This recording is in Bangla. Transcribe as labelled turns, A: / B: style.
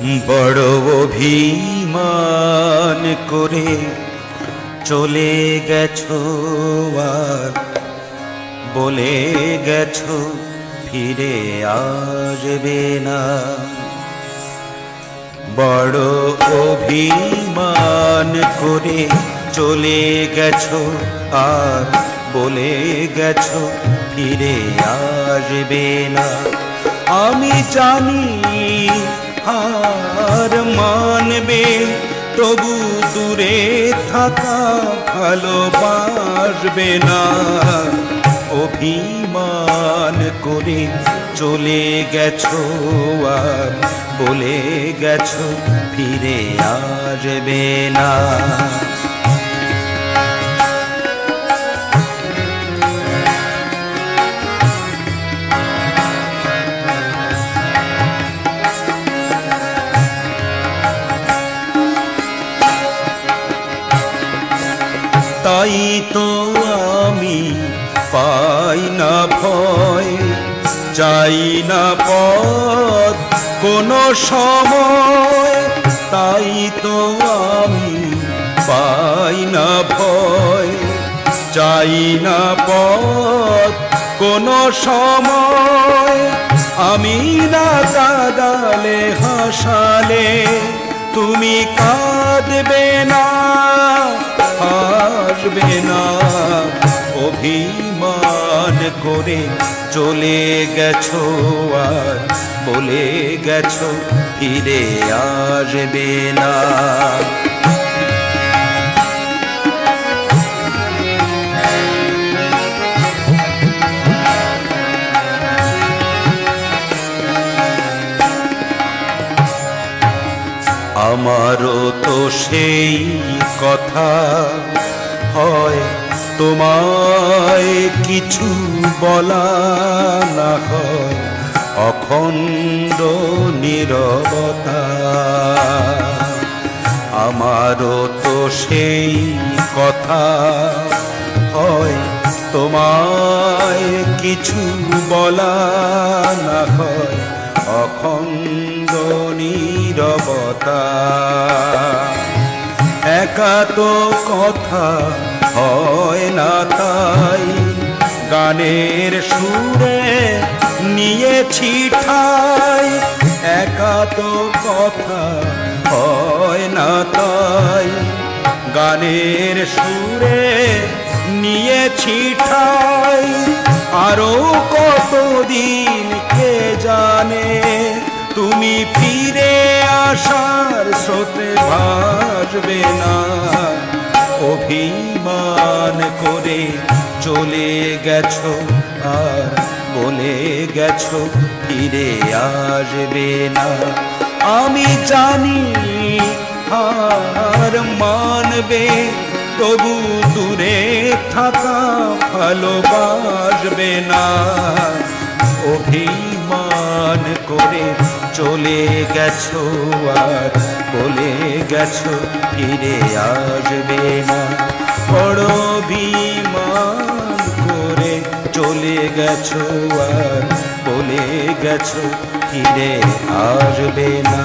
A: বড় অভিমান করে চলে গেছো আর বলে গেছো ফিরে আসবে না। বড় অভিমান করে চলে গেছো আর বলে গেছো ফিরে আসবে না। আমি জানি হার মানবে, তবু দূরে থাকা ভালোবাসবে না। অভিমান করে চলে গেছো আর বলে গেছো ফিরে আসবে না। তাই তো আমি পাই না ভয়, চাই না পথ কোনো সময়। তাই তো আমি পাই না ভয়, চাই না পথ কোনো সময়। আমি না কাঁদালে হাসালে তুমি কাঁদবে না, আসবে না। অভিমান করে চলে গেছো আর বলে গেছো ফিরে আসবে না। আমারও তো সেই কথা হয়, তোমায় কিছু বলা না হয় অখণ্ড নীরবতা। আমারও তো সেই কথা হয়, তোমায় কিছু বলা না হয় অখণ্ড নীরবতা। একা তো কথা হয় না, তাই গানের সুরে নিয়েছি ঠাই। একা তো কথা হয় না, তাই গানের সুরে নিয়েছি ঠাই। আরো কতদিন কে জানে তুমি ফিরে আসার স্রোতে ভাসবে না। অভিমান করে চলে গেছো আর বলে গেছো ফিরে আসবে না। আমি জানি হার মানবে, তবু দূরে থাকা ভালোবাসবে না। অভিমান করে চলে গেছো আর বলে গেছো ফিরে আসবে না। বড় অভিমান করে চলে গেছো আর বলে গেছো ফিরে আসবে না।